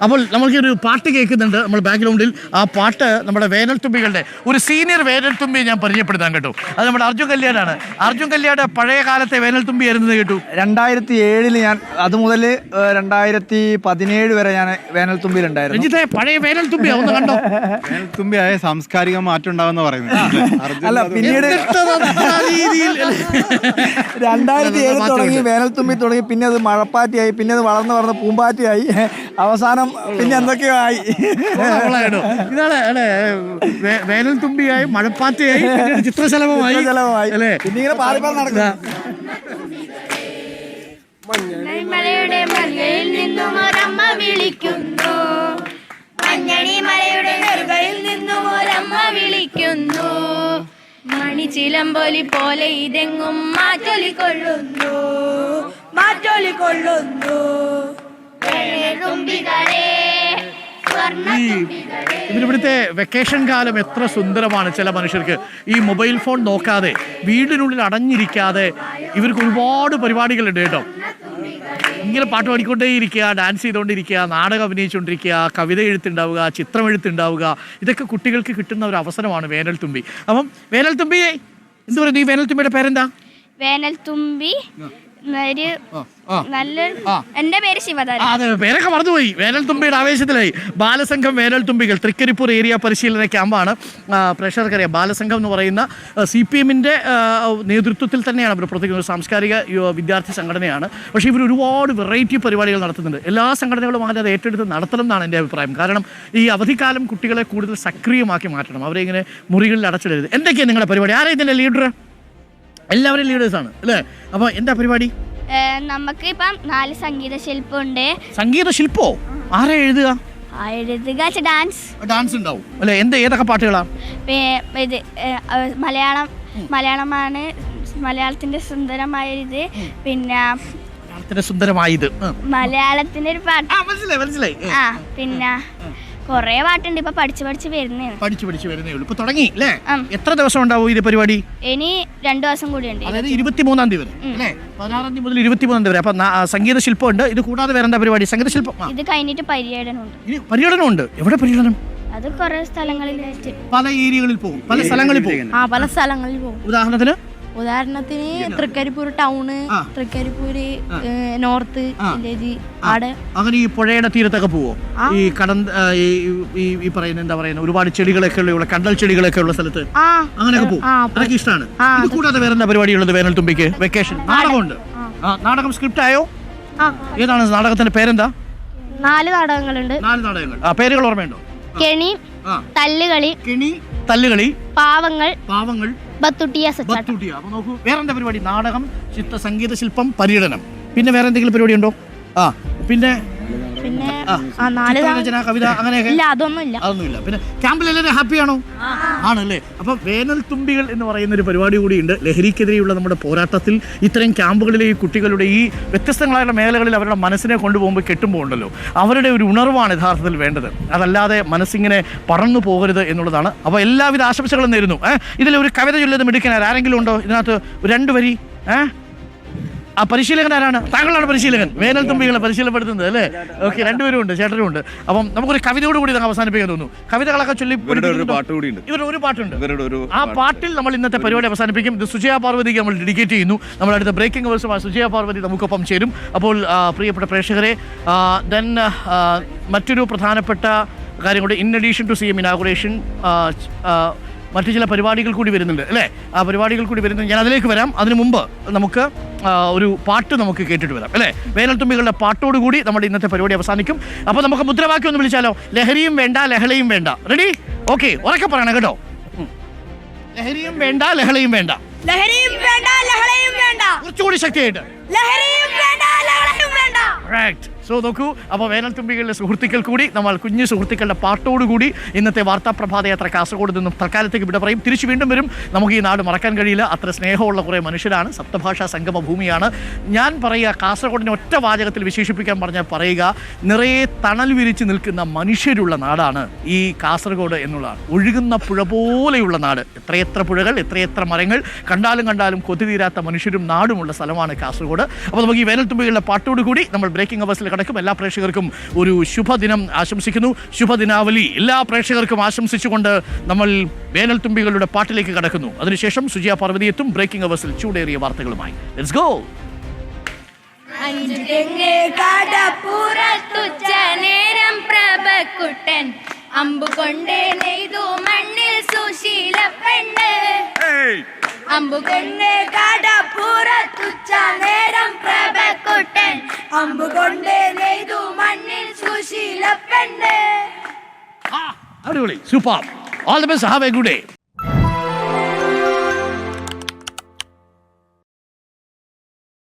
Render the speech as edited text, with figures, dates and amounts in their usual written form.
അപ്പോൾ നമുക്ക് ഒരു പാട്ട് കേൾക്കുന്നുണ്ട് നമ്മൾ ബാക്ക്ഗ്രൗണ്ടിൽ. ആ പാട്ട് നമ്മുടെ വേനൽത്തുമ്പികളുടെ ഒരു സീനിയർ വേനൽത്തുമ്പി ഞാൻ പരിചയപ്പെടുത്താൻ കേട്ടോ. അത് നമ്മുടെ അർജുൻ കല്യാണാണ്. അർജുൻ കല്യാണ പഴയ കാലത്തെ വേനൽത്തുമ്പി ആയിരുന്നത് കേട്ടു. 2007 ഞാൻ അത് മുതൽ 2017 വരെ ഞാൻ വേനൽത്തുമ്പിയിലുണ്ടായിരുന്നു. രഞ്ജിത്തെ പഴയ വേനൽത്തുമ്പി ഒന്ന് കണ്ടോ? വേനൽത്തുമ്പിയായ സാംസ്കാരിക മാറ്റം ഉണ്ടാവുന്ന പറയുന്നത്. അല്ല, പിന്നീട് 2007 തുടങ്ങി വേനൽത്തുമ്പി തുടങ്ങി, പിന്നെ അത് മഴപ്പാറ്റിയായി, പിന്നെ അത് വളർന്ന് വളർന്ന് പൂമ്പാറ്റിയായി, അവസാനം പിന്നെ എന്തൊക്കെയോ ആയി. ഇതാണ് അല്ലെ, വേനൽത്തുമ്പിയായി, മഴപ്പാറ്റയായി, ചിത്രശലഭമായി അല്ലേ? പിന്നെ ഇങ്ങനെ പാറിപ്പാറി നടക്കുക. മലയുടെ മലയിൽ നിന്നും ഒരമ്മ വിളിക്കുന്നു, മഞ്ഞണി മലയുടെ നെറുകയിൽ നിന്നും ഒരമ്മ വിളിക്കുന്നു, മണിച്ചിലമ്പൊലി പോലെ ഇതെങ്ങും മാറ്റൊലിക്കൊള്ളുന്നു, മാറ്റൊലിക്കൊള്ളുന്നു. ഇവിടുത്തെ വെക്കേഷൻ കാലം എത്ര സുന്ദരമാണ്. ചില മനുഷ്യർക്ക് ഈ മൊബൈൽ ഫോൺ നോക്കാതെ വീടിനുള്ളിൽ അടഞ്ഞിരിക്കാതെ ഇവർക്ക് ഒരുപാട് പരിപാടികളുണ്ട് കേട്ടോ. ഇങ്ങനെ പാട്ട് പാടിക്കൊണ്ടേയിരിക്കുക, ഡാൻസ് ചെയ്തുകൊണ്ടിരിക്കുക, നാടകം അഭിനയിച്ചുകൊണ്ടിരിക്കുക, കവിത എഴുത്തുണ്ടാവുക, ചിത്രം എഴുത്തുണ്ടാവുക, ഇതൊക്കെ കുട്ടികൾക്ക് കിട്ടുന്ന ഒരു അവസരമാണ് വേനൽത്തുമ്പി. അപ്പം വേനൽത്തുമ്പിയെ എന്ത് പറയുന്നു? ഈ വേനൽത്തുമ്പിയുടെ പേരെന്താ? വേനൽത്തുമ്പി നല്ല, എന്റെ പേര് ശിവതാര. അതെ, പേരൊക്കെ മറന്നുപോയി. വേനൽത്തുമ്പിയുടെ ആവേശത്തിലായി. ബാലസംഘം വേനൽത്തുമ്പികൾ തൃക്കരിപ്പൂർ ഏരിയ പരിശീലന ക്യാമ്പാണ്. പ്രേക്ഷകർക്കറിയാം, ബാലസംഘം എന്ന് പറയുന്ന CPM-ന്റെ നേതൃത്വത്തിൽ തന്നെയാണ് ഇവർ പ്രവർത്തിക്കുന്നത്. സാംസ്കാരിക വിദ്യാർത്ഥി സംഘടനയാണ്. പക്ഷേ ഇവർ ഒരുപാട് വെറൈറ്റി പരിപാടികൾ നടത്തുന്നുണ്ട്. എല്ലാ സംഘടനകളും അങ്ങനെ അത് ഏറ്റെടുത്ത് നടത്തണം എന്നാണ് എൻ്റെ അഭിപ്രായം. കാരണം ഈ അവധിക്കാലം കുട്ടികളെ കൂടുതൽ സക്രിയമാക്കി മാറ്റണം. അവരെ ഇങ്ങനെ മുറികളിൽ അടച്ചിടരുത്. എന്തൊക്കെയാണ് നിങ്ങളുടെ പരിപാടി? ആരാ ഇതിൻ്റെ ലീഡർ? എല്ലാവരും ലീഡേഴ്സാണ് അല്ലേ? അപ്പോൾ എന്താ പരിപാടി? നമുക്ക് ഇപ്പം 4 സംഗീത ശില്പമുണ്ട്. സംഗീത ശില്പോ? ആരാ എഴുതുക? ഡാൻസ് ഉണ്ടാവും അല്ലേ? ഏതൊക്കെ പാട്ടുകളാ? ഇത് മലയാളമാണ്, മലയാളത്തിന്റെ സുന്ദരമായത്. പിന്നെ സുന്ദരമായത് മലയാളത്തിന്റെ ഒരു പാട്ട്. മനസ്സിലായി. പിന്നെ കൊറേ പാട്ടുണ്ട്. ഇപ്പൊ പഠിച്ചു വരുന്നേ ഉള്ളൂ. ഇപ്പൊ തുടങ്ങി അല്ലേ? എത്ര ദിവസം ഉണ്ടാവും ഇത് പരിപാടി? ഇനി 2 ദിവസം കൂടിയുണ്ട്. അതായത് 23-ാം തീയതി വരെ അല്ലേ? 16-ാം തീയതി മുതൽ 23-ാം തീയതി വരെ. അപ്പൊ സംഗീത ശില്പം ഉണ്ട്. ഇത് കൂടാതെ വേറെ എന്താ പരിപാടി? സംഗീത ശില്പം ഇത് കഴിഞ്ഞിട്ട് പര്യടനമുണ്ട്. ഇനി പര്യടനമുണ്ട്. എവിടെ പര്യടനം? അത് കുറെ സ്ഥലങ്ങളിലായിട്ട്, പല ഏരിയകളിൽ പോകും, പല സ്ഥലങ്ങളിൽ പോകും. ഉദാഹരണത്തിന് Trikaripur town, Trikaripur north village, അങ്ങനെ ഈ പുഴയുടെ തീരത്തൊക്കെ പോവോ? ഈ ഈ പറയുന്ന എന്താ പറയുന്ന ഒരുപാട് ചെടികളൊക്കെ ഉള്ള, കണ്ടൽ ചെടികളൊക്കെ ഉള്ള സ്ഥലത്ത് അങ്ങനെയൊക്കെ പോകും. അതൊക്കെ ഇഷ്ടമാണ്. ഇത് കൂടാതെ വേറെ എന്താ പരിപാടിയുള്ളത് വേനൽത്തുമ്പിക്ക്? വെക്കേഷൻ നാടകമുണ്ട്. നാടകം സ്ക്രിപ്റ്റ് ആയോ? ഏതാണ് നാടകത്തിന്റെ പേരെന്താ? 4 നാടകങ്ങളുണ്ട്. 4 നാടകങ്ങൾ. പേരുകൾ ഓർമ്മയുണ്ടോ? കെണി, തല്ലുകളി, പാവങ്ങൾ, ബത്തുട്ടിയ. അപ്പൊ നോക്കൂ, വേറെന്താ പരിപാടി? നാടകം, സംഗീത ശില്പം, പര്യടനം. പിന്നെ വേറെ എന്തെങ്കിലും പരിപാടി ഉണ്ടോ? പിന്നെ കവിത അങ്ങനെയൊക്കെ അതൊന്നുമില്ല. പിന്നെ ക്യാമ്പിൽ എല്ലാവരും ഹാപ്പിയാണോ? ആണല്ലേ? അപ്പൊ വേനൽത്തുമ്പികൾ എന്ന് പറയുന്ന ഒരു പരിപാടി കൂടിയുണ്ട്. ലഹരിക്കെതിരെയുള്ള നമ്മുടെ പോരാട്ടത്തിൽ ഇത്തരം ക്യാമ്പുകളിലെ ഈ കുട്ടികളുടെ ഈ വ്യത്യസ്തങ്ങളായുള്ള മേഖലകളിൽ അവരുടെ മനസ്സിനെ കൊണ്ടുപോകുമ്പോൾ കെട്ടുമ്പോൾ ഉണ്ടല്ലോ, അവരുടെ ഒരു ഉണർവാണ് യഥാർത്ഥത്തിൽ വേണ്ടത്. അതല്ലാതെ മനസ്സിങ്ങനെ പറന്നു പോകരുത് എന്നുള്ളതാണ്. അപ്പോൾ എല്ലാവിധ ആശംസകളും നേരുന്നു. ഇതിലൊരു കവിത ചൊല്ലുന്നത് മിടുക്കനാർ ആരെങ്കിലും ഉണ്ടോ? ഇതിനകത്ത് 2 വരി. ആ പരിശീലകൻ ആരാണ്? താങ്കളാണ് പരിശീലകൻ, വേനൽത്തുമ്പികളെ പരിശീലപ്പെടുത്തുന്നത് അല്ലേ? ഓക്കെ, 2 പേരും ഉണ്ട്, ചേട്ടനും ഉണ്ട്. അപ്പം നമുക്കൊരു കവിതയോട് കൂടി അവസാനിപ്പിക്കാൻ തോന്നുന്നു. കവിതകളൊക്കെ ചൊല്ലി ഇവരുടെ ഒരു പാട്ടുണ്ട്. ആ പാട്ടിൽ നമ്മൾ ഇന്നത്തെ പരിപാടി അവസാനിപ്പിക്കും. ഇത് സുജയ പാർവതിക്ക് നമ്മൾ ഡെഡിക്കേറ്റ് ചെയ്യുന്നു. നമ്മളടുത്ത ബ്രേക്കിംഗ് അവേഴ്സുമായി സുജയ പാർവതി നമുക്കൊപ്പം ചേരും. അപ്പോൾ പ്രിയപ്പെട്ട പ്രേക്ഷകരെ, ദെൻ മറ്റൊരു പ്രധാനപ്പെട്ട കാര്യം കൂടി, in addition to CM inauguration മറ്റു ചില പരിപാടികൾ കൂടി വരുന്നുണ്ട് അല്ലേ? ആ പരിപാടികൾ കൂടി വരുന്നുണ്ട്. ഞാൻ അതിലേക്ക് വരാം. അതിനു മുമ്പ് നമുക്ക് ഒരു പാട്ട് നമുക്ക് കേട്ടിട്ട് വരാം അല്ലേ? വേനൽത്തുമ്പികളുടെ പാട്ടോടുകൂടി നമ്മുടെ ഇന്നത്തെ പരിപാടി അവസാനിക്കും. അപ്പോൾ നമുക്ക് മുദ്രാവാക്യം ഒന്ന് വിളിച്ചാലോ? ലഹരിയും വേണ്ട, ലഹളയും വേണ്ട. റെഡി? ഓക്കെ, ഉറക്കെ പറയണം കേട്ടോ. ലഹരിയും വേണ്ട, ലഹളയും വേണ്ട. കുറച്ചുകൂടി ശക്തിയായിട്ട്. സോ നോക്കൂ, അപ്പോൾ വേനൽത്തുമ്പികളുടെ സുഹൃത്തുക്കൾ കൂടി, നമ്മൾ കുഞ്ഞു സുഹൃത്തുക്കളുടെ പാട്ടോടുകൂടി ഇന്നത്തെ വാർത്താ പ്രഭാതയാത്ര കാസർഗോഡ് നിന്നും തൽക്കാലത്തേക്ക് ഇവിടെ പറയും. തിരിച്ചു വീണ്ടും വരും. നമുക്ക് ഈ നാട് മറക്കാൻ കഴിയില്ല. അത്ര സ്നേഹമുള്ള കുറേ മനുഷ്യരാണ്. സപ്തഭാഷാ സംഗമ ഭൂമിയാണ്. ഞാൻ പറയുക, കാസർഗോഡിനെ ഒറ്റ വാചകത്തിൽ വിശേഷിപ്പിക്കാൻ പറഞ്ഞാൽ പറയുക, നിറയെ തണൽ വിരിച്ച് നിൽക്കുന്ന മനുഷ്യരുള്ള നാടാണ് ഈ കാസർഗോഡ് എന്നുള്ളതാണ്. ഒഴുകുന്ന പുഴ പോലെയുള്ള നാട്. എത്രയെത്ര പുഴകൾ, എത്രയെത്ര മരങ്ങൾ, കണ്ടാലും കൊതി തീരാത്ത മനുഷ്യരും നാടുമുള്ള സ്ഥലമാണ് കാസർഗോഡ്. അപ്പോൾ നമുക്ക് ഈ വേനൽത്തുമ്പികളുടെ പാട്ടോടുകൂടി നമ്മൾ ബ്രേക്കിംഗ് അവേഴ്സിൽ കടക്കും. എല്ലാ പ്രേക്ഷകർക്കും ഒരു ശുഭദിനം ആശംസിക്കുന്നു. ശുഭദിനാവലി എല്ലാ പ്രേക്ഷകർക്കും ആശംസിച്ചുകൊണ്ട് നമ്മൾ വേനൽ തുമ്പികളുടെ പാട്ടിലേക്ക് കടക്കുന്നു. അതിനുശേഷം സുജിയ പാർവതി എത്തും ബ്രേക്കിംഗ് അവേഴ്സിൽ ചൂടേറിയ വാർത്തകളുമായി. Let's go. നേരം പ്രഭക്കുട്ടൻ അമ്പുകൊണ്ട് നെയ്തു മണ്ണിൽ സുശീല പെണ്ണ് അമ്പുകൊണ്ട് കടപ്പുറത്തുച്ച നേരം പ്രഭക്കുട്ടൻ അമ്പുകൊണ്ട് നെയ്തു മണ്ണിൽ സുശീല പെണ്ണ്. അടിപൊളി, super. All the best, have A good day.